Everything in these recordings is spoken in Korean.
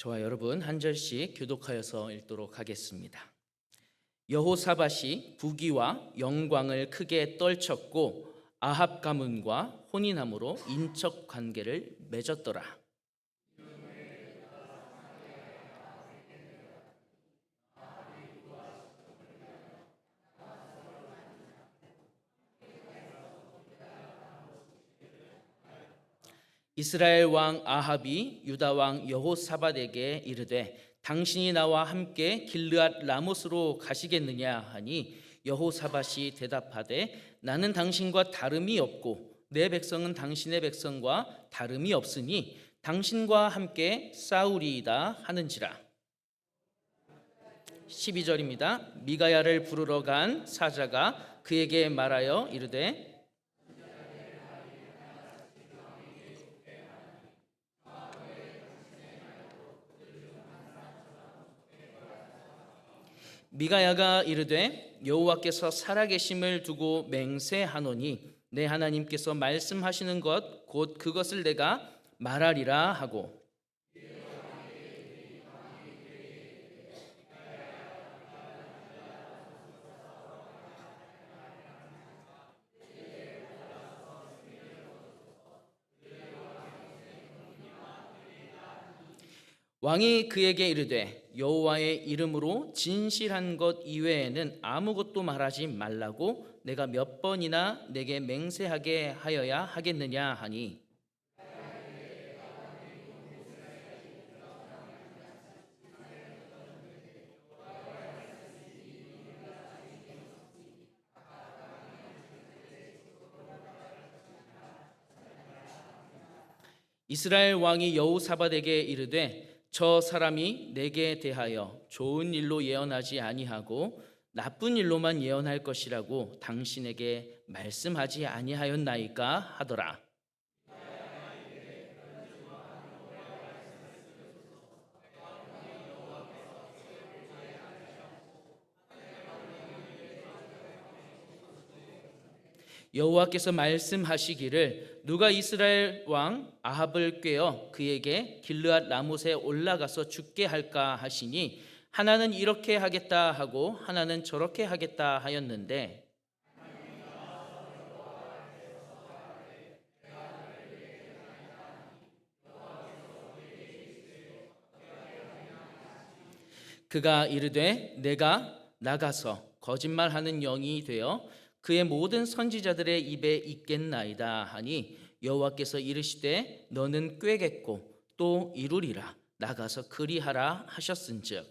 저와 여러분 한 절씩 교독하여서 읽도록 하겠습니다. 여호사밧이 부귀와 영광을 크게 떨쳤고 아합 가문과 혼인함으로 인척 관계를 맺었더라. 이스라엘 왕 아합이 유다 왕 여호사밧에게 이르되 당신이 나와 함께 길르앗 라못으로 가시겠느냐 하니 여호사밧이 대답하되 나는 당신과 다름이 없고 내 백성은 당신의 백성과 다름이 없으니 당신과 함께 싸우리이다 하는지라. 12절입니다. 미가야를 부르러 간 사자가 그에게 말하여 이르되 미가야가 이르되 여호와께서 살아계심을 두고 맹세하노니 내 하나님께서 말씀하시는 것 곧 그것을 내가 말하리라 하고 왕이 그에게 이르되 여호와의 이름으로 진실한 것 이외에는 아무것도 말하지 말라고 내가 몇 번이나 내게 맹세하게 하여야 하겠느냐 하니 이스라엘 왕이 여호사밧에게 이르되 저 사람이 내게 대하여 좋은 일로 예언하지 아니하고 나쁜 일로만 예언할 것이라고 당신에게 말씀하지 아니하였나이까 하더라. 여호와께서 말씀하시기를 누가 이스라엘 왕 아합을 꾀어 그에게 길르앗 라못에 올라가서 죽게 할까 하시니 하나는 이렇게 하겠다 하고 하나는 저렇게 하겠다 하였는데 그가 이르되 내가 나가서 거짓말하는 영이 되어 그의 모든 선지자들의 입에 있겠나이다 하니 여호와께서 이르시되 너는 꾀겠고 또 이루리라 나가서 그리하라 하셨은즉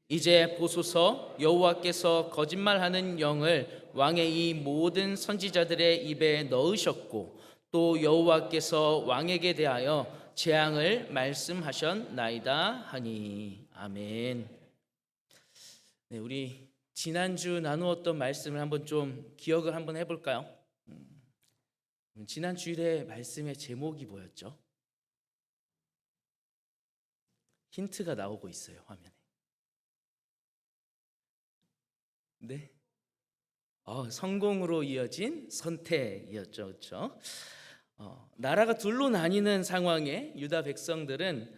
이제 보소서 여호와께서 거짓말하는 영을 왕의 이 모든 선지자들의 입에 넣으셨고 또 여호와께서 왕에게 대하여 재앙을 말씀하셨나이다 하니 아멘. 네, 우리 지난주 나누었던 말씀을 한번 좀 기억을 한번 해볼까요? 지난 주일의 말씀의 제목이 뭐였죠? 힌트가 나오고 있어요, 화면에. 네. 성공으로 이어진 선택이었죠, 그렇죠? 나라가 둘로 나뉘는 상황에 유다 백성들은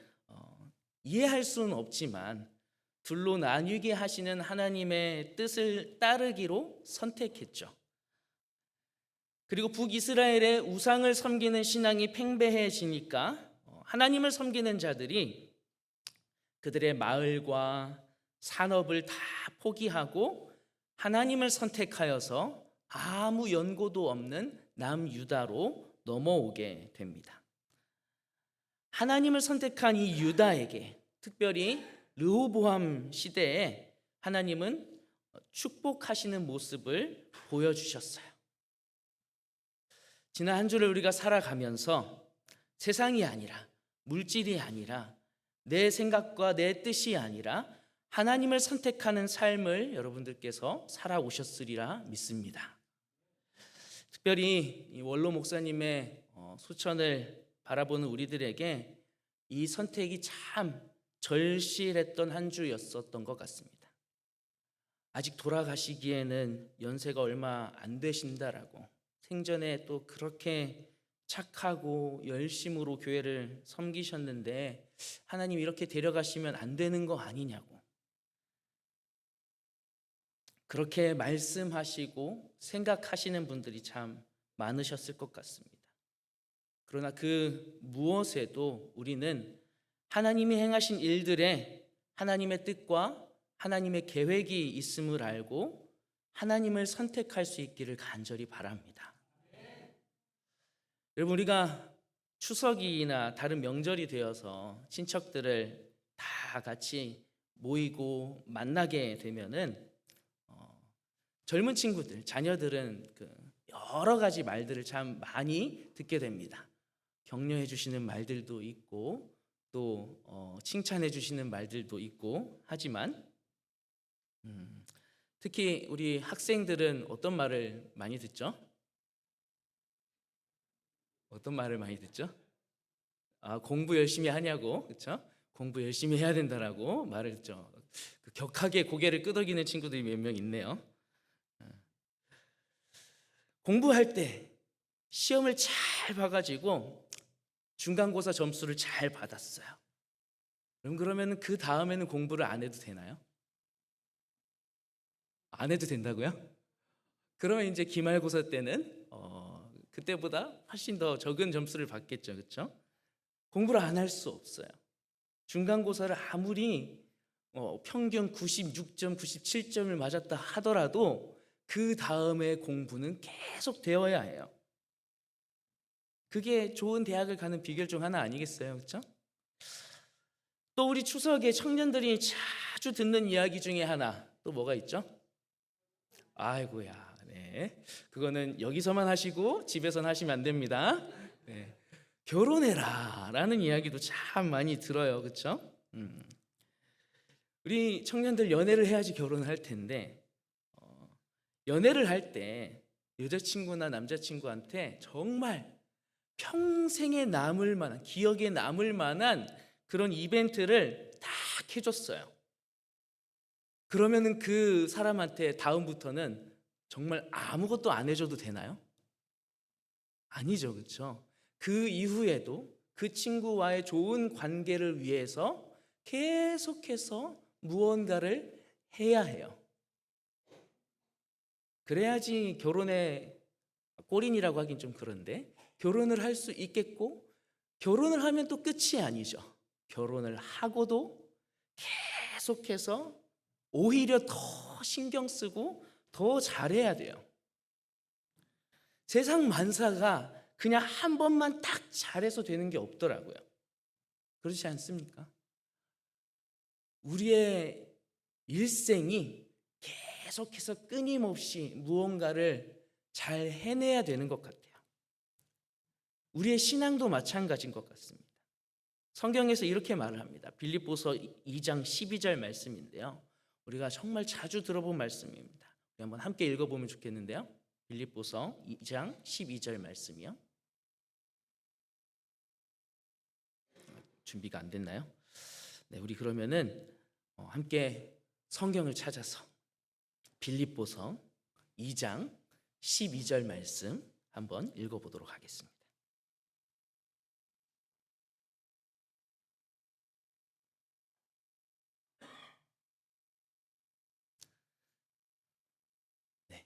이해할 수는 없지만 둘로 나뉘게 하시는 하나님의 뜻을 따르기로 선택했죠. 그리고 북이스라엘의 우상을 섬기는 신앙이 팽배해지니까 하나님을 섬기는 자들이 그들의 마을과 산업을 다 포기하고 하나님을 선택하여서 아무 연고도 없는 남유다로 넘어오게 됩니다. 하나님을 선택한 이 유다에게 특별히 르호보암 시대에 하나님은 축복하시는 모습을 보여주셨어요. 지난 한 주를 우리가 살아가면서 세상이 아니라 물질이 아니라 내 생각과 내 뜻이 아니라 하나님을 선택하는 삶을 여러분들께서 살아오셨으리라 믿습니다. 특별히 이 원로 목사님의 소천을 바라보는 우리들에게 이 선택이 참 절실했던 한 주였었던 것 같습니다. 아직 돌아가시기에는 연세가 얼마 안 되신다라고 생전에 또 그렇게 착하고 열심으로 교회를 섬기셨는데 하나님 이렇게 데려가시면 안 되는 거 아니냐고 그렇게 말씀하시고 생각하시는 분들이 참 많으셨을 것 같습니다. 그러나 그 무엇에도 우리는 하나님이 행하신 일들에 하나님의 뜻과 하나님의 계획이 있음을 알고 하나님을 선택할 수 있기를 간절히 바랍니다. 여러분, 우리가 추석이나 다른 명절이 되어서 친척들을 다 같이 모이고 만나게 되면은 젊은 친구들, 자녀들은 여러 가지 말들을 참 많이 듣게 됩니다. 격려해 주시는 말들도 있고 또 칭찬해 주시는 말들도 있고 하지만 특히 우리 학생들은 어떤 말을 많이 듣죠? 어떤 말을 많이 듣죠? 공부 열심히 하냐고, 그렇죠? 공부 열심히 해야 된다라고 말을 듣죠. 격하게 고개를 끄덕이는 친구들이 몇 명 있네요. 공부할 때 시험을 잘 봐가지고 중간고사 점수를 잘 받았어요. 그러면 그 다음에는 공부를 안 해도 되나요? 안 해도 된다고요? 그러면 이제 기말고사 때는 그때보다 훨씬 더 적은 점수를 받겠죠, 그렇죠? 공부를 안 할 수 없어요. 중간고사를 아무리 평균 96점, 97점을 맞았다 하더라도 그 다음에 공부는 계속 되어야 해요. 그게 좋은 대학을 가는 비결 중 하나 아니겠어요, 그렇죠? 또 우리 추석에 청년들이 자주 듣는 이야기 중에 하나 또 뭐가 있죠? 아이고야, 네, 그거는 여기서만 하시고 집에서는 하시면 안 됩니다. 네. 결혼해라라는 이야기도 참 많이 들어요, 그렇죠? 우리 청년들 연애를 해야지 결혼을 할 텐데 연애를 할 때 여자친구나 남자친구한테 정말 평생에 남을 만한, 기억에 남을 만한 그런 이벤트를 딱 해줬어요. 그러면은 그 사람한테 다음부터는 정말 아무것도 안 해줘도 되나요? 아니죠, 그렇죠? 그 이후에도 그 친구와의 좋은 관계를 위해서 계속해서 무언가를 해야 해요. 그래야지 결혼의 골인이라고 하긴 좀 그런데 결혼을 할 수 있겠고, 결혼을 하면 또 끝이 아니죠. 결혼을 하고도 계속해서 오히려 더 신경 쓰고 더 잘해야 돼요. 세상 만사가 그냥 한 번만 딱 잘해서 되는 게 없더라고요. 그렇지 않습니까? 우리의 일생이 계속해서 끊임없이 무언가를 잘 해내야 되는 것 같아요. 우리의 신앙도 마찬가지인 것 같습니다. 성경에서 이렇게 말을 합니다. 빌립보서 2장 12절 말씀인데요. 우리가 정말 자주 들어본 말씀입니다. 우리 한번 함께 읽어보면 좋겠는데요. 빌립보서 2장 12절 말씀이요. 준비가 안 됐나요? 네, 우리 그러면은 함께 성경을 찾아서 빌립보서 2장 12절 말씀 한번 읽어보도록 하겠습니다. 네,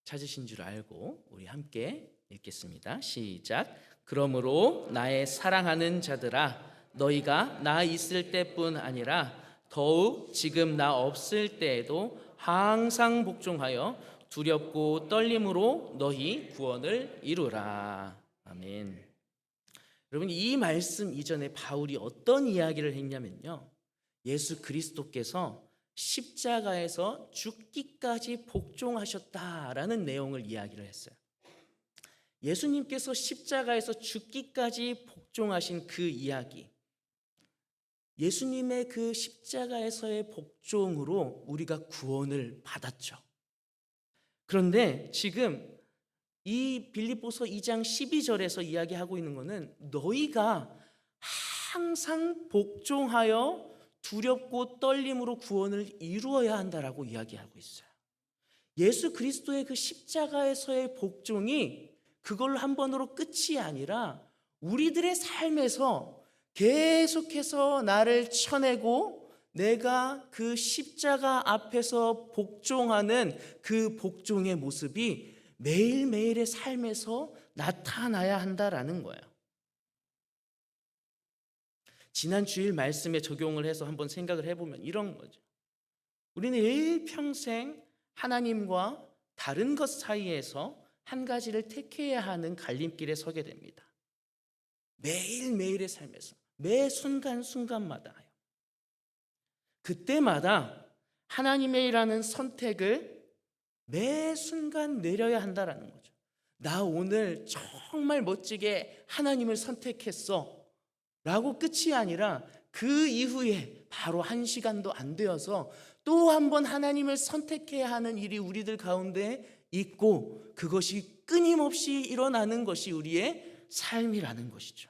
찾으신 줄 알고 우리 함께 읽겠습니다. 시작. 그러므로 나의 사랑하는 자들아, 너희가 나 있을 때뿐 아니라 더욱 지금 나 없을 때에도 항상 복종하여 두렵고 떨림으로 너희 구원을 이루라. 아멘. 여러분, 이 말씀 이전에 바울이 어떤 이야기를 했냐면요, 예수 그리스도께서 십자가에서 죽기까지 복종하셨다라는 내용을 이야기를 했어요. 예수님께서 십자가에서 죽기까지 복종하신 그 이야기, 예수님의 그 십자가에서의 복종으로 우리가 구원을 받았죠. 그런데 지금 이 빌립보서 2장 12절에서 이야기하고 있는 것은 너희가 항상 복종하여 두렵고 떨림으로 구원을 이루어야 한다라고 이야기하고 있어요. 예수 그리스도의 그 십자가에서의 복종이 그걸로 한 번으로 끝이 아니라 우리들의 삶에서 계속해서 나를 쳐내고 내가 그 십자가 앞에서 복종하는 그 복종의 모습이 매일매일의 삶에서 나타나야 한다라는 거예요. 지난 주일 말씀에 적용을 해서 한번 생각을 해보면 이런 거죠. 우리는 일평생 하나님과 다른 것 사이에서 한 가지를 택해야 하는 갈림길에 서게 됩니다. 매일매일의 삶에서 매 순간순간마다요. 그때마다 하나님이라는 선택을 매 순간 내려야 한다라는 거죠. 나 오늘 정말 멋지게 하나님을 선택했어 라고 끝이 아니라 그 이후에 바로 1시간도 안 되어서 또 한 번 하나님을 선택해야 하는 일이 우리들 가운데 있고 그것이 끊임없이 일어나는 것이 우리의 삶이라는 것이죠.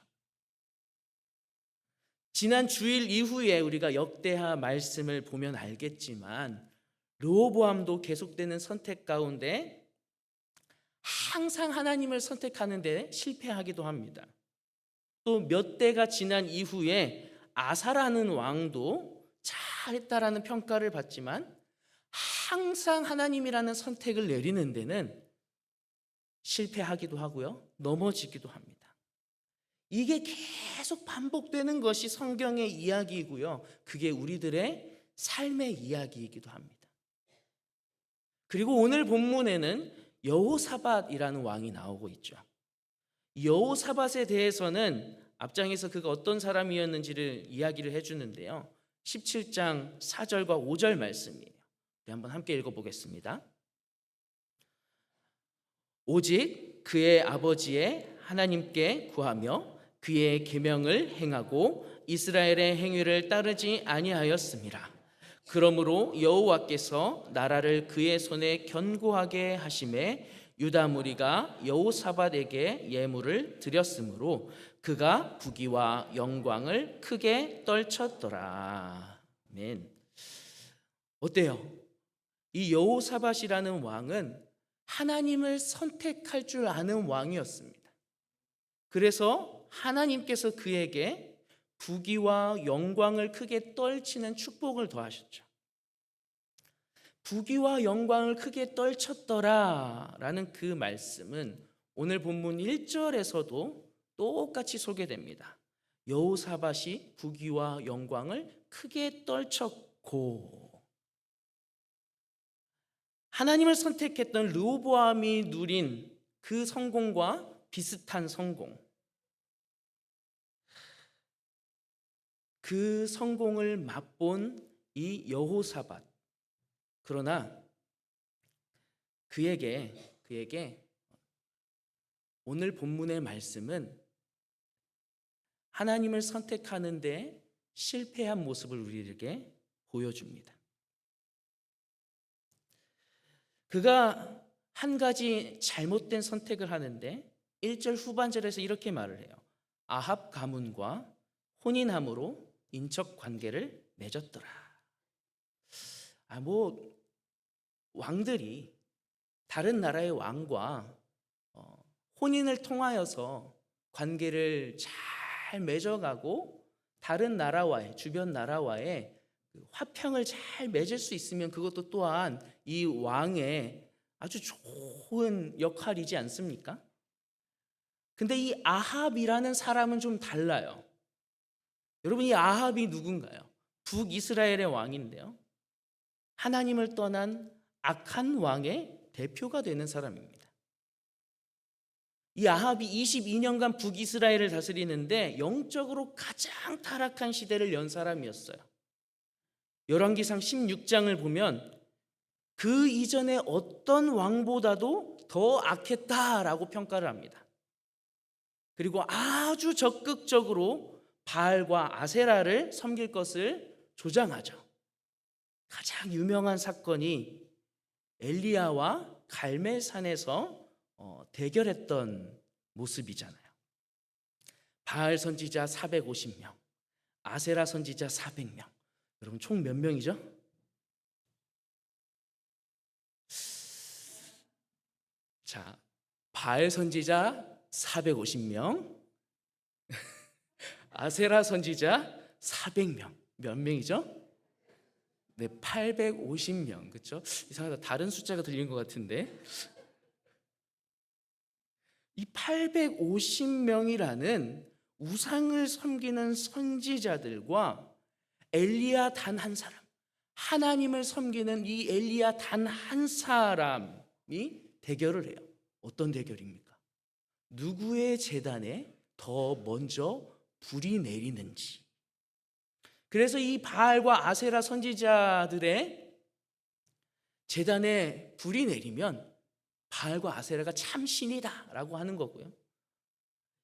지난 주일 이후에 우리가 역대하 말씀을 보면 알겠지만 르호보암도 계속되는 선택 가운데 항상 하나님을 선택하는데 실패하기도 합니다. 또 몇 대가 지난 이후에 아사라는 왕도 잘했다라는 평가를 받지만 항상 하나님이라는 선택을 내리는 데는 실패하기도 하고요. 넘어지기도 합니다. 이게 계속 반복되는 것이 성경의 이야기이고요. 그게 우리들의 삶의 이야기이기도 합니다. 그리고 오늘 본문에는 여호사밧이라는 왕이 나오고 있죠. 여호사밧에 대해서는 앞장에서 그가 어떤 사람이었는지를 이야기를 해주는데요. 17장 4절과 5절 말씀이에요. 한번 함께 읽어보겠습니다. 오직 그의 아버지의 하나님께 구하며 그의 계명을 행하고 이스라엘의 행위를 따르지 아니하였습니다. 그러므로 여호와께서 나라를 그의 손에 견고하게 하심에 유다 무리가 여호사밧에게 예물을 드렸으므로 그가 부귀와 영광을 크게 떨쳤더라. 아멘. 어때요? 이 여호사밧이라는 왕은 하나님을 선택할 줄 아는 왕이었습니다. 그래서 하나님께서 그에게 부귀와 영광을 크게 떨치는 축복을 더하셨죠. 부귀와 영광을 크게 떨쳤더라 라는 그 말씀은 오늘 본문 1절에서도 똑같이 소개됩니다. 여호사밧이 부귀와 영광을 크게 떨쳤고, 하나님을 선택했던 르호보암이 누린 그 성공과 비슷한 성공, 그 성공을 맛본 이 여호사밧. 그러나 그에게 오늘 본문의 말씀은 하나님을 선택하는데 실패한 모습을 우리에게 보여줍니다. 그가 한 가지 잘못된 선택을 하는데 1절 후반절에서 이렇게 말을 해요. 아합 가문과 혼인함으로 인척 관계를 맺었더라. 왕들이 다른 나라의 왕과 혼인을 통하여서 관계를 잘 맺어가고 다른 나라와의 주변 나라와의 화평을 잘 맺을 수 있으면 그것도 또한 이 왕의 아주 좋은 역할이지 않습니까? 근데 이 아합이라는 사람은 좀 달라요. 여러분, 이 아합이 누군가요? 북이스라엘의 왕인데요. 하나님을 떠난 악한 왕의 대표가 되는 사람입니다. 이 아합이 22년간 북이스라엘을 다스리는데 영적으로 가장 타락한 시대를 연 사람이었어요. 열왕기상 16장을 보면 그 이전에 어떤 왕보다도 더 악했다라고 평가를 합니다. 그리고 아주 적극적으로 바알과 아세라를 섬길 것을 조장하죠. 가장 유명한 사건이 엘리야와 갈멜산에서 대결했던 모습이잖아요. 바알 선지자 450명, 아세라 선지자 400명. 여러분 총 몇 명이죠? 자, 바알 선지자 450명, 아세라 선지자 400명. 몇 명이죠? 네, 850명. 그렇죠? 이상하다. 다른 숫자가 들린 것 같은데. 이 850명이라는 우상을 섬기는 선지자들과 엘리야 단 한 사람, 하나님을 섬기는 이 엘리야 단 한 사람이 대결을 해요. 어떤 대결입니까? 누구의 제단에 더 먼저 불이 내리는지. 그래서 이 바알과 아세라 선지자들의 제단에 불이 내리면 바알과 아세라가 참 신이다라고 하는 거고요.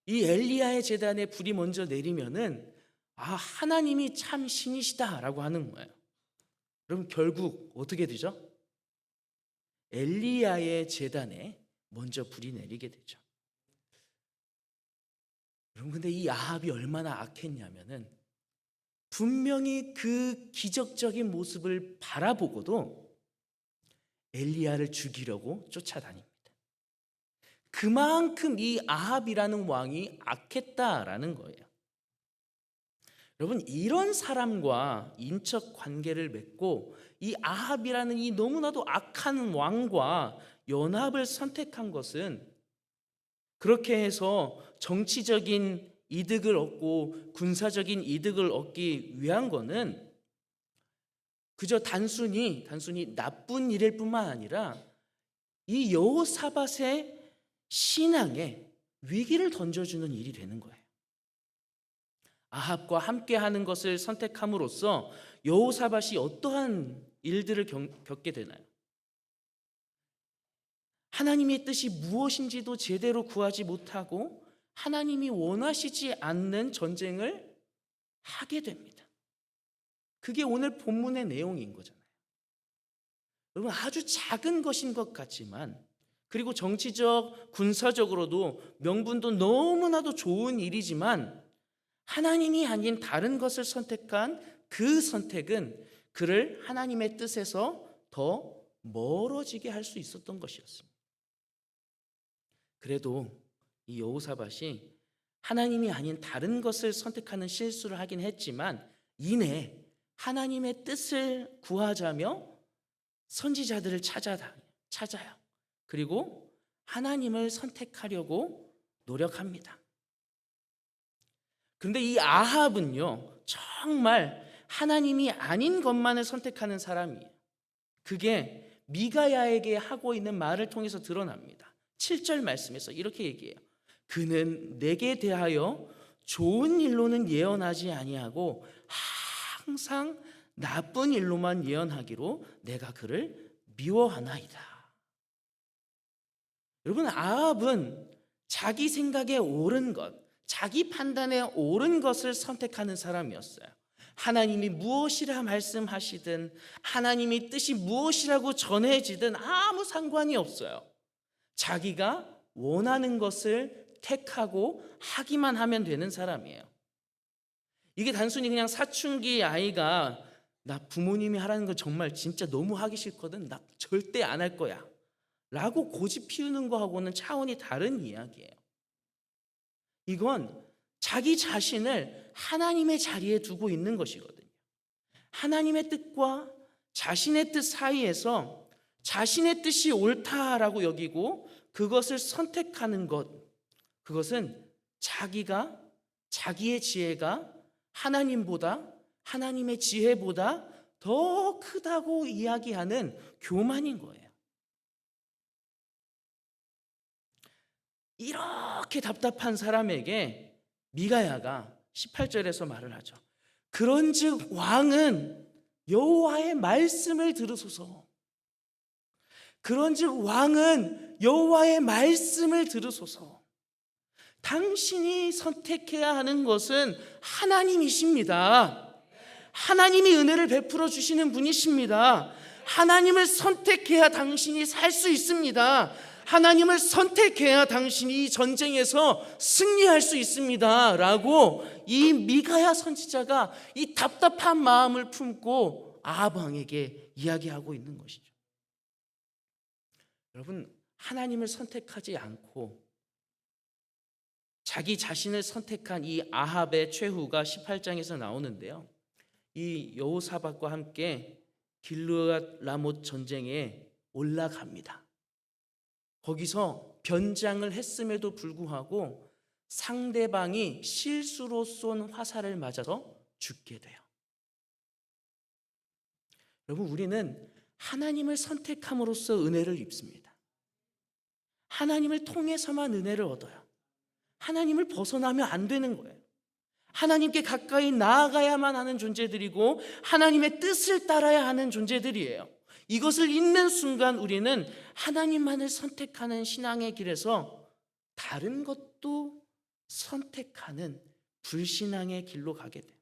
이 엘리야의 제단에 불이 먼저 내리면은 하나님이 참 신이시다라고 하는 거예요. 그럼 결국 어떻게 되죠? 엘리야의 제단에 먼저 불이 내리게 되죠. 여러분, 근데 이 아합이 얼마나 악했냐면은 분명히 그 기적적인 모습을 바라보고도 엘리야를 죽이려고 쫓아다닙니다. 그만큼 이 아합이라는 왕이 악했다라는 거예요. 여러분, 이런 사람과 인척 관계를 맺고 이 아합이라는 이 너무나도 악한 왕과 연합을 선택한 것은 그렇게 해서 정치적인 이득을 얻고 군사적인 이득을 얻기 위한 거는 그저 단순히 나쁜 일일 뿐만 아니라 이 여호사밧의 신앙에 위기를 던져주는 일이 되는 거예요. 아합과 함께하는 것을 선택함으로써 여호사밧이 어떠한 일들을 겪게 되나요? 하나님의 뜻이 무엇인지도 제대로 구하지 못하고 하나님이 원하시지 않는 전쟁을 하게 됩니다. 그게 오늘 본문의 내용인 거잖아요. 여러분, 아주 작은 것인 것 같지만, 그리고 정치적, 군사적으로도 명분도 너무나도 좋은 일이지만 하나님이 아닌 다른 것을 선택한 그 선택은 그를 하나님의 뜻에서 더 멀어지게 할 수 있었던 것이었습니다. 그래도 이 여호사밧이 하나님이 아닌 다른 것을 선택하는 실수를 하긴 했지만 이내 하나님의 뜻을 구하자며 선지자들을 찾아요. 그리고 하나님을 선택하려고 노력합니다. 그런데 이 아합은요, 정말 하나님이 아닌 것만을 선택하는 사람이에요. 그게 미가야에게 하고 있는 말을 통해서 드러납니다. 7절 말씀에서 이렇게 얘기해요. 그는 내게 대하여 좋은 일로는 예언하지 아니하고 항상 나쁜 일로만 예언하기로 내가 그를 미워하나이다. 여러분, 아합은 자기 생각에 옳은 것, 자기 판단에 옳은 것을 선택하는 사람이었어요. 하나님이 무엇이라 말씀하시든 하나님이 뜻이 무엇이라고 전해지든 아무 상관이 없어요. 자기가 원하는 것을 택하고 하기만 하면 되는 사람이에요. 이게 단순히 그냥 사춘기 아이가 나 부모님이 하라는 거 정말 진짜 너무 하기 싫거든, 나 절대 안 할 거야 라고 고집 피우는 거하고는 차원이 다른 이야기예요. 이건 자기 자신을 하나님의 자리에 두고 있는 것이거든요. 하나님의 뜻과 자신의 뜻 사이에서 자신의 뜻이 옳다라고 여기고 그것을 선택하는 것, 그것은 자기의 지혜가 하나님보다, 하나님의 지혜보다 더 크다고 이야기하는 교만인 거예요. 이렇게 답답한 사람에게 미가야가 18절에서 말을 하죠. 그런즉 왕은 여호와의 말씀을 들으소서. 그런즉 왕은 여호와의 말씀을 들으소서. 당신이 선택해야 하는 것은 하나님이십니다. 하나님이 은혜를 베풀어 주시는 분이십니다. 하나님을 선택해야 당신이 살 수 있습니다. 하나님을 선택해야 당신이 전쟁에서 승리할 수 있습니다 라고 이 미가야 선지자가 이 답답한 마음을 품고 아합 왕에게 이야기하고 있는 것이죠. 여러분, 하나님을 선택하지 않고 자기 자신을 선택한 이 아합의 최후가 18장에서 나오는데요. 이 여호사밧과 함께 길르앗 라못 전쟁에 올라갑니다. 거기서 변장을 했음에도 불구하고 상대방이 실수로 쏜 화살을 맞아서 죽게 돼요. 여러분, 우리는 하나님을 선택함으로써 은혜를 입습니다. 하나님을 통해서만 은혜를 얻어요. 하나님을 벗어나면 안 되는 거예요. 하나님께 가까이 나아가야만 하는 존재들이고 하나님의 뜻을 따라야 하는 존재들이에요. 이것을 잊는 순간 우리는 하나님만을 선택하는 신앙의 길에서 다른 것도 선택하는 불신앙의 길로 가게 돼요.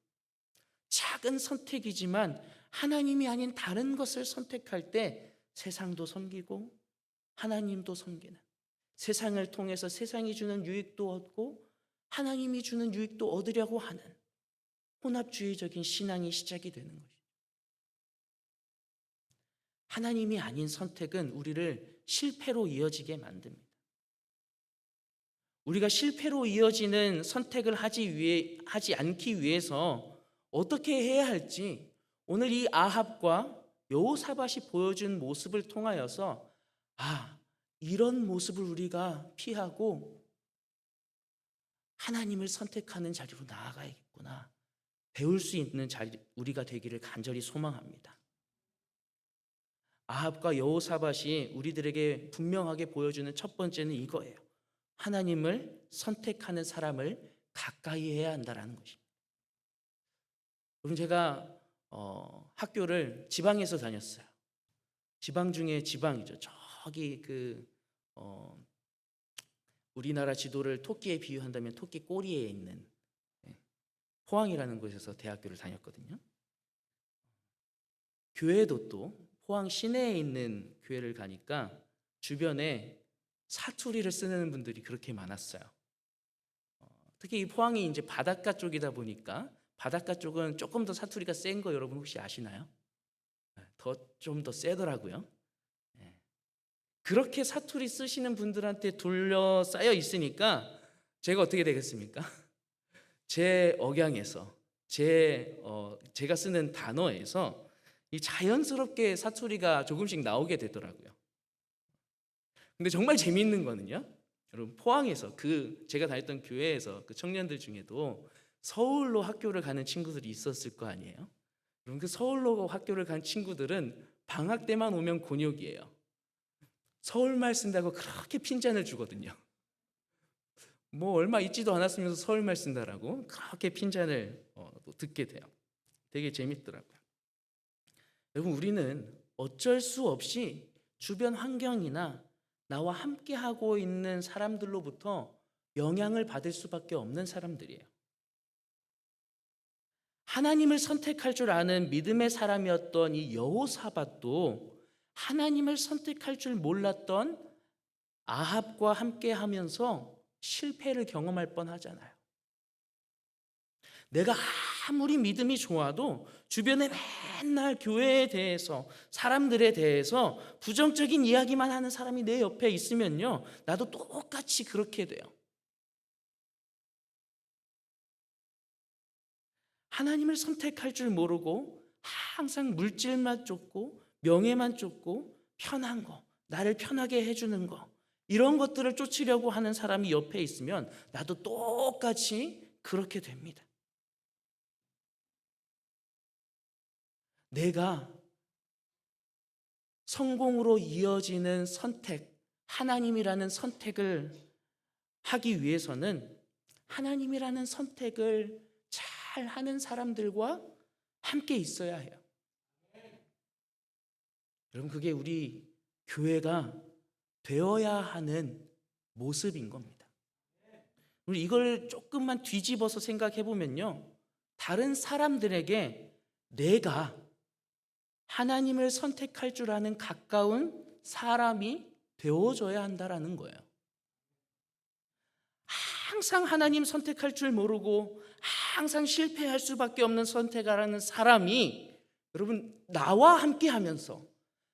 작은 선택이지만 하나님이 아닌 다른 것을 선택할 때 세상도 섬기고 하나님도 섬기는, 세상을 통해서 세상이 주는 유익도 얻고 하나님이 주는 유익도 얻으려고 하는 혼합주의적인 신앙이 시작이 되는 것이죠. 하나님이 아닌 선택은 우리를 실패로 이어지게 만듭니다. 우리가 실패로 이어지는 선택을 하지 않기 위해서 어떻게 해야 할지 오늘 이 아합과 여호사밧이 보여준 모습을 통하여서 이런 모습을 우리가 피하고 하나님을 선택하는 자리로 나아가야겠구나, 배울 수 있는 자리 우리가 되기를 간절히 소망합니다. 아합과 여호사밧이 우리들에게 분명하게 보여주는 첫 번째는 이거예요. 하나님을 선택하는 사람을 가까이 해야 한다는 것입니다. 여러분, 제가 학교를 지방에서 다녔어요. 지방 중에 지방이죠. 저기 우리나라 지도를 토끼에 비유한다면 토끼 꼬리에 있는 포항이라는 곳에서 대학교를 다녔거든요. 교회도 또 포항 시내에 있는 교회를 가니까 주변에 사투리를 쓰는 분들이 그렇게 많았어요. 특히 이 포항이 이제 바닷가 쪽이다 보니까 바닷가 쪽은 조금 더 사투리가 센 거 여러분 혹시 아시나요? 좀 더 세더라고요. 그렇게 사투리 쓰시는 분들한테 둘러싸여 있으니까 제가 어떻게 되겠습니까? 제 억양에서 제가 쓰는 단어에서 이 자연스럽게 사투리가 조금씩 나오게 되더라고요. 근데 정말 재미있는 거는요, 여러분, 포항에서 제가 다녔던 교회에서 그 청년들 중에도 서울로 학교를 가는 친구들이 있었을 거 아니에요. 여러분, 그 서울로 학교를 간 친구들은 방학 때만 오면 곤욕이에요. 서울말 쓴다고 그렇게 핀잔을 주거든요. 뭐 얼마 있지도 않았으면서 서울말 쓴다라고 그렇게 핀잔을 듣게 돼요. 되게 재밌더라고요. 여러분, 우리는 어쩔 수 없이 주변 환경이나 나와 함께 하고 있는 사람들로부터 영향을 받을 수밖에 없는 사람들이에요. 하나님을 선택할 줄 아는 믿음의 사람이었던 이 여호사밧도 하나님을 선택할 줄 몰랐던 아합과 함께 하면서 실패를 경험할 뻔하잖아요. 내가 아무리 믿음이 좋아도 주변에 맨날 교회에 대해서, 사람들에 대해서 부정적인 이야기만 하는 사람이 내 옆에 있으면요, 나도 똑같이 그렇게 돼요. 하나님을 선택할 줄 모르고 항상 물질만 쫓고 명예만 쫓고 편한 거, 나를 편하게 해주는 거, 이런 것들을 쫓으려고 하는 사람이 옆에 있으면 나도 똑같이 그렇게 됩니다. 내가 성공으로 이어지는 선택, 하나님이라는 선택을 하기 위해서는 하나님이라는 선택을 잘 하는 사람들과 함께 있어야 해요. 여러분, 그게 우리 교회가 되어야 하는 모습인 겁니다. 우리 이걸 조금만 뒤집어서 생각해 보면요, 다른 사람들에게 내가 하나님을 선택할 줄 아는 가까운 사람이 되어줘야 한다라는 거예요. 항상 하나님 선택할 줄 모르고 항상 실패할 수밖에 없는 선택하라는 사람이 여러분 나와 함께 하면서,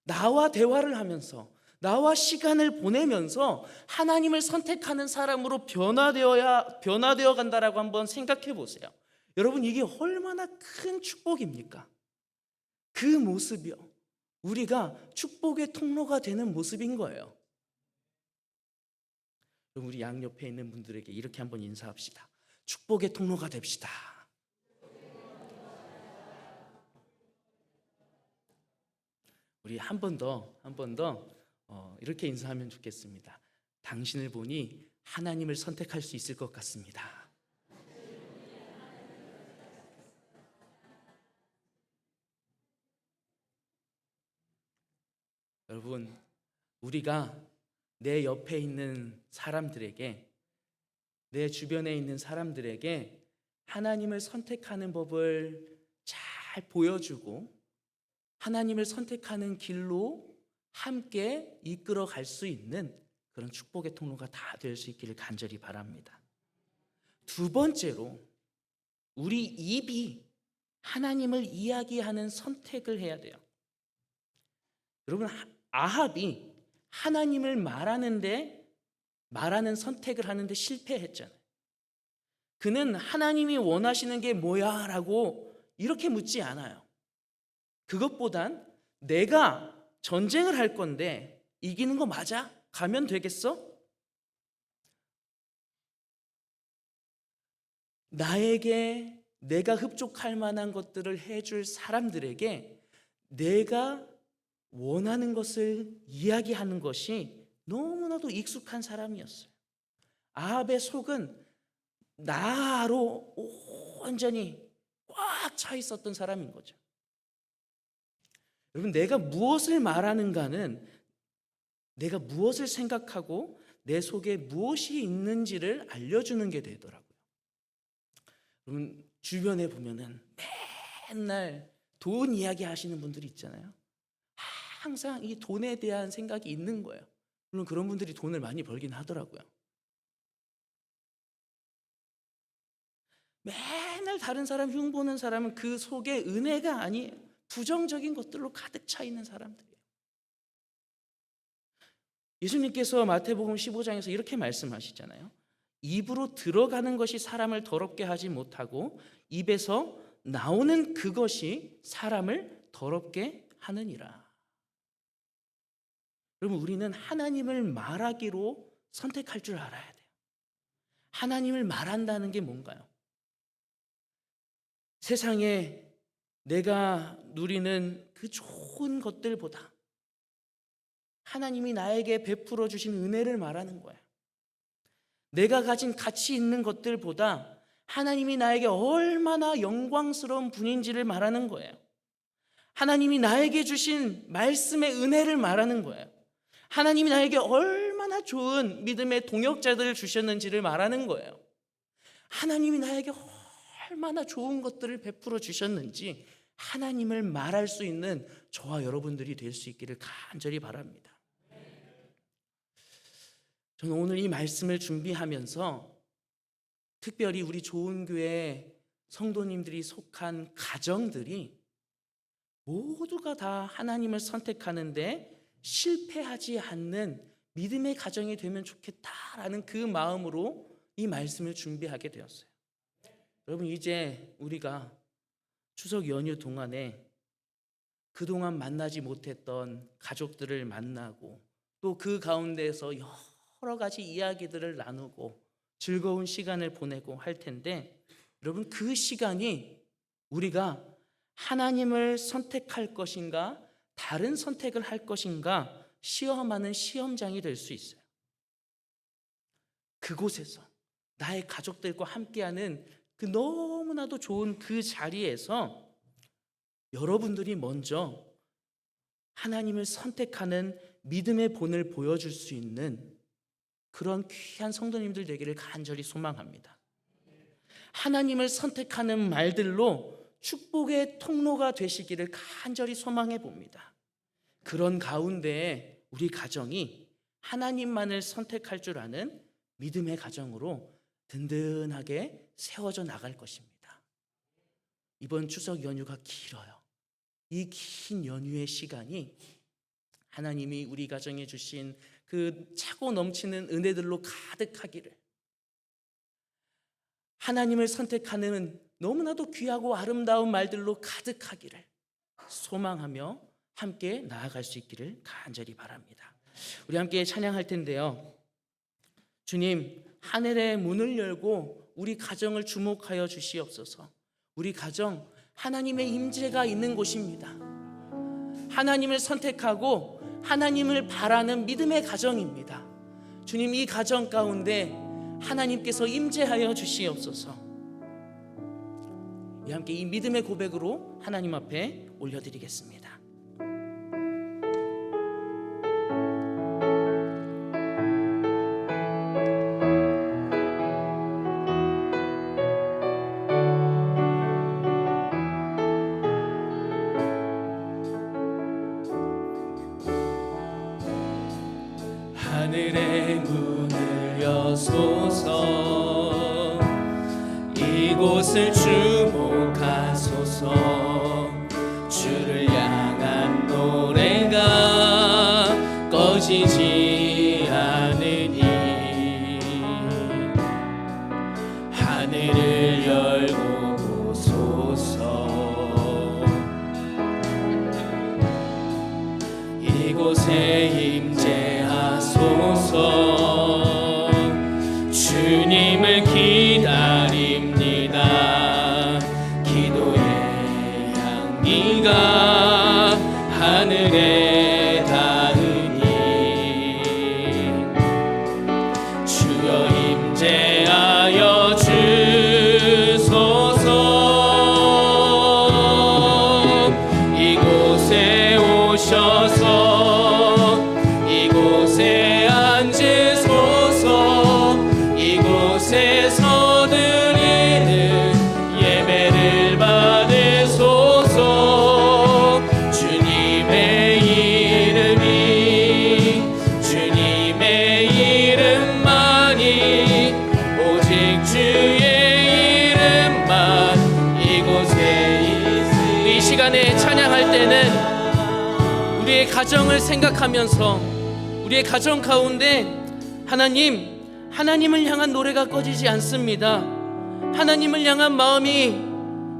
나와 대화를 하면서, 나와 시간을 보내면서 하나님을 선택하는 사람으로 변화되어 간다라고 한번 생각해 보세요. 여러분, 이게 얼마나 큰 축복입니까? 그 모습이요, 우리가 축복의 통로가 되는 모습인 거예요. 그럼 우리 양옆에 있는 분들에게 이렇게 한번 인사합시다. 축복의 통로가 됩시다. 우리 한 번 더 이렇게 인사하면 좋겠습니다. 당신을 보니 하나님을 선택할 수 있을 것 같습니다. 여러분, 우리가 내 옆에 있는 사람들에게, 내 주변에 있는 사람들에게 하나님을 선택하는 법을 잘 보여주고 하나님을 선택하는 길로 함께 이끌어 갈 수 있는 그런 축복의 통로가 다 될 수 있기를 간절히 바랍니다. 두 번째로, 우리 입이 하나님을 이야기하는 선택을 해야 돼요. 여러분, 아합이 하나님을 말하는 선택을 하는데 실패했잖아요. 그는 하나님이 원하시는 게 뭐야? 라고 이렇게 묻지 않아요. 그것보단 내가 전쟁을 할 건데 이기는 거 맞아? 가면 되겠어? 나에게 내가 흡족할 만한 것들을 해줄 사람들에게 내가 원하는 것을 이야기하는 것이 너무나도 익숙한 사람이었어요. 아합의 속은 나로 온전히 꽉 차 있었던 사람인 거죠. 여러분, 내가 무엇을 말하는가는 내가 무엇을 생각하고 내 속에 무엇이 있는지를 알려주는 게 되더라고요. 여러분, 주변에 보면은 맨날 돈 이야기 하시는 분들이 있잖아요. 항상 이 돈에 대한 생각이 있는 거예요. 물론 그런 분들이 돈을 많이 벌긴 하더라고요. 맨날 다른 사람 흉보는 사람은 그 속에 은혜가 아니 부정적인 것들로 가득 차 있는 사람들이에요. 예수님께서 마태복음 15장에서 이렇게 말씀하시잖아요. 입으로 들어가는 것이 사람을 더럽게 하지 못하고 입에서 나오는 그것이 사람을 더럽게 하느니라. 여러분, 우리는 하나님을 말하기로 선택할 줄 알아야 돼요. 하나님을 말한다는 게 뭔가요? 세상에 내가 누리는 그 좋은 것들보다 하나님이 나에게 베풀어 주신 은혜를 말하는 거예요. 내가 가진 가치 있는 것들보다 하나님이 나에게 얼마나 영광스러운 분인지를 말하는 거예요. 하나님이 나에게 주신 말씀의 은혜를 말하는 거예요. 하나님이 나에게 얼마나 좋은 믿음의 동역자들을 주셨는지를 말하는 거예요. 하나님이 나에게 얼마나 좋은 것들을 베풀어 주셨는지 하나님을 말할 수 있는 저와 여러분들이 될 수 있기를 간절히 바랍니다. 저는 오늘 이 말씀을 준비하면서 특별히 우리 좋은 교회 성도님들이 속한 가정들이 모두가 다 하나님을 선택하는데 실패하지 않는 믿음의 가정이 되면 좋겠다라는 그 마음으로 이 말씀을 준비하게 되었어요. 여러분, 이제 우리가 추석 연휴 동안에 그동안 만나지 못했던 가족들을 만나고 또 그 가운데서 여러 가지 이야기들을 나누고 즐거운 시간을 보내고 할 텐데, 여러분, 그 시간이 우리가 하나님을 선택할 것인가 다른 선택을 할 것인가 시험하는 시험장이 될 수 있어요. 그곳에서 나의 가족들과 함께하는 그 너무나도 좋은 그 자리에서 여러분들이 먼저 하나님을 선택하는 믿음의 본을 보여줄 수 있는 그런 귀한 성도님들 되기를 간절히 소망합니다. 하나님을 선택하는 말들로 축복의 통로가 되시기를 간절히 소망해 봅니다. 그런 가운데 우리 가정이 하나님만을 선택할 줄 아는 믿음의 가정으로 든든하게 세워져 나갈 것입니다. 이번 추석 연휴가 길어요. 이 긴 연휴의 시간이 하나님이 우리 가정에 주신 그 차고 넘치는 은혜들로 가득하기를, 하나님을 선택하는 너무나도 귀하고 아름다운 말들로 가득하기를 소망하며 함께 나아갈 수 있기를 간절히 바랍니다. 우리 함께 찬양할 텐데요. 주님, 하늘의 문을 열고 우리 가정을 주목하여 주시옵소서. 우리 가정 하나님의 임재가 있는 곳입니다. 하나님을 선택하고 하나님을 바라는 믿음의 가정입니다. 주님, 이 가정 가운데 하나님께서 임재하여 주시옵소서. 함께 이 믿음의 고백으로 하나님 앞에 올려드리겠습니다. 하늘의 문을 여소서, 이곳을 주목하소서. 주를 향한 노래가 꺼지지 않으니 하늘을 열고 보소서. 이곳에 임재하소서. 주님을 기다립니다. 기도의 향기가 하늘에 닿으니 주여 임재하여 주소서. 이곳에 오셔서 이곳에 앉으소서. 이곳에서 드리는 예배를 받으소서. 주님의 이름이, 주님의 이름만이, 오직 주의 이름만 이곳에 있으니. 이 시간에 찬양할 때는 우리의 가정을 생각하면서 우리의 가정 가운데 하나님을 향한 노래가 꺼지지 않습니다. 하나님을 향한 마음이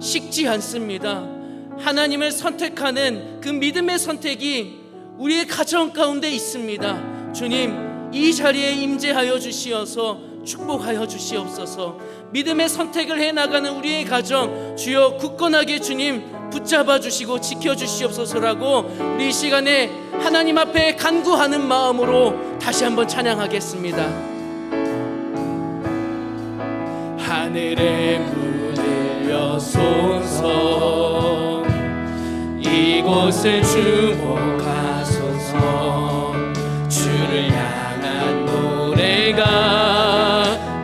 식지 않습니다. 하나님을 선택하는 그 믿음의 선택이 우리의 가정 가운데 있습니다. 주님, 이 자리에 임재하여 주시어서 축복하여 주시옵소서. 믿음의 선택을 해나가는 우리의 가정 주여 굳건하게 주님 붙잡아 주시고 지켜 주시옵소서라고 우리 이 시간에 하나님 앞에 간구하는 마음으로 다시 한번 찬양하겠습니다. 하늘의 문을 여소서. 이곳을 주목하소서. 주를 향한 노래가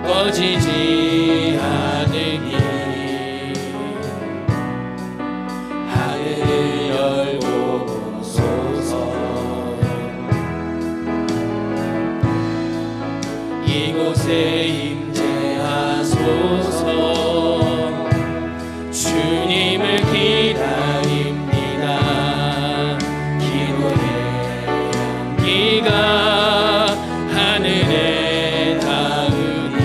꺼지지 않으니 하늘을 열고 보소서. 이곳에 임재하소서. 주님을 기다립니다. 기도의 향기가 하늘에 닿으니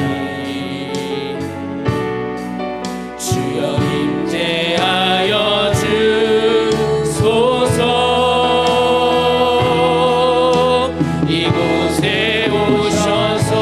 주여 임재하여 주소서. 이곳에 오셔서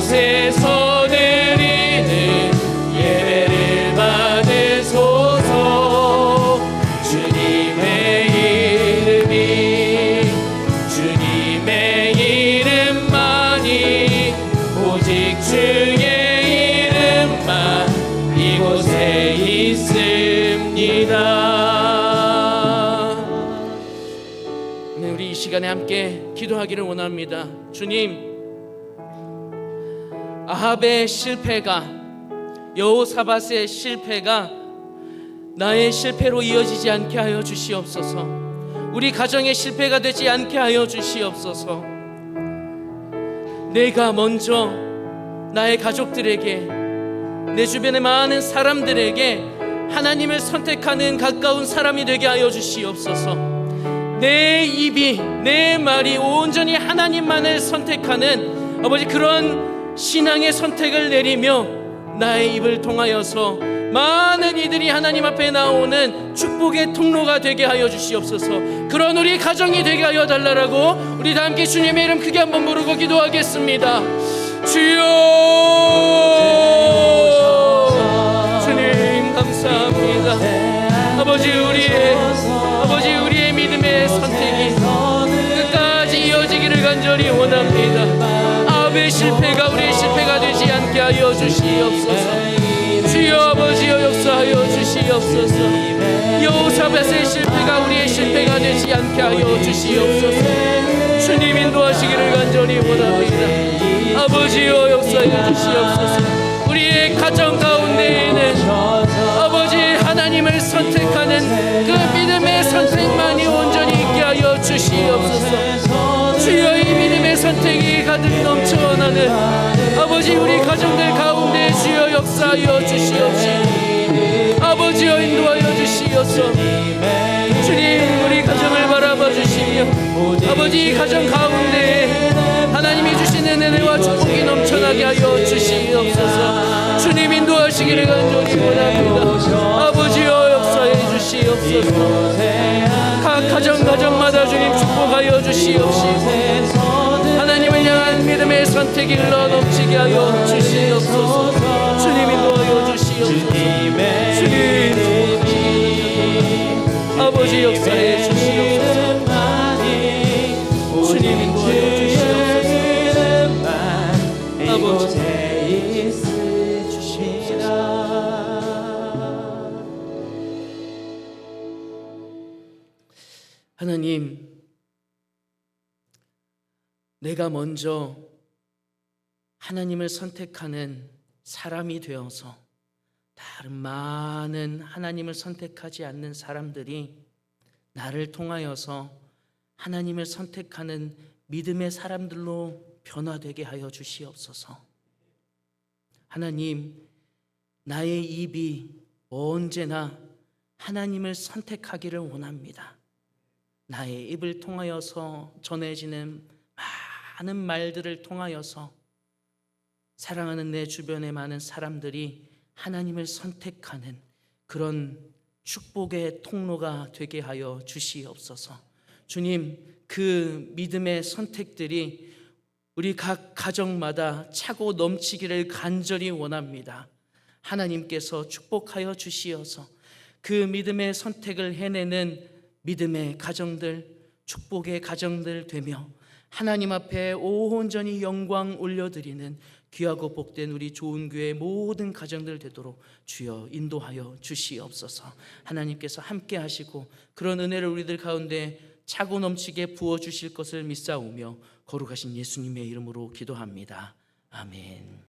이곳에서 드리는 예배를 받으소서. 주님의 이름이 주님의 이름만이 오직 주의 이름만 이곳에 있습니다. 네, 우리 이 시간에 함께 기도하기를 원합니다. 주님, 아합의 실패가, 여호사밧의 실패가 나의 실패로 이어지지 않게 하여 주시옵소서. 우리 가정의 실패가 되지 않게 하여 주시옵소서. 내가 먼저 나의 가족들에게, 내 주변의 많은 사람들에게 하나님을 선택하는 가까운 사람이 되게 하여 주시옵소서. 내 입이, 내 말이 온전히 하나님만을 선택하는 아버지 그런 신앙의 선택을 내리며 나의 입을 통하여서 많은 이들이 하나님 앞에 나오는 축복의 통로가 되게 하여 주시옵소서. 그런 우리 가정이 되게 하여 달라라고 우리 다 함께 주님의 이름 크게 한번 부르고 기도하겠습니다. 주여, 주님 감사합니다. 아버지 우리의 믿음의 선택이 끝까지 이어지기를 간절히 원합니다. 아합의 실패가 우리의 실패가 되지 않게 하여 주시옵소서. 주여 아버지여 역사하여 주시옵소서. 여호사밧의 실패가 우리의 실패가 되지 않게 하여 주시옵소서. 주님 인도하시기를 간절히 원합니다. 아버지여 역사하여 주시옵소서. 우리의 가정 가운데에는 아버지 하나님을 선택하는 그 믿음의 선택만이 온전히 있게 하여 주시옵소서. 주여 이 믿음의 선택이 가득 넘쳐나는 아버지 우리 가정들 가운데 주여 역사하여 주시옵시고 아버지여 인도하여 주시옵소서. 주님 우리 가정을 바라봐 주시며 아버지 이 가정 가운데 하나님이 주시는 은혜와 축복이 넘쳐나게 하여 주시옵소서. 주님 인도하시기를 간절히 원합니다. 아버지여 역사해 주시옵소서. 각 가정마다 주님 축복하여 주시옵시고 하나님을 향한 믿음의 선택이 흘러 넘치게 하여 주시옵소서. 주님 인도하여 주시옵소서. 주님 아버지 역사해 주시옵소서. 주님 인도하여 주시옵소서. 아버지 하나님, 내가 먼저 하나님을 선택하는 사람이 되어서 다른 많은 하나님을 선택하지 않는 사람들이 나를 통하여서 하나님을 선택하는 믿음의 사람들로 변화되게 하여 주시옵소서. 하나님, 나의 입이 언제나 하나님을 선택하기를 원합니다. 나의 입을 통하여서 전해지는 많은 말들을 통하여서 사랑하는 내 주변의 많은 사람들이 하나님을 선택하는 그런 축복의 통로가 되게 하여 주시옵소서. 주님, 그 믿음의 선택들이 우리 각 가정마다 차고 넘치기를 간절히 원합니다. 하나님께서 축복하여 주시어서 그 믿음의 선택을 해내는 믿음의 가정들, 축복의 가정들 되며 하나님 앞에 온전히 영광 올려드리는 귀하고 복된 우리 좋은 교회 모든 가정들 되도록 주여 인도하여 주시옵소서. 하나님께서 함께 하시고 그런 은혜를 우리들 가운데 차고 넘치게 부어주실 것을 믿사오며 거룩하신 예수님의 이름으로 기도합니다. 아멘.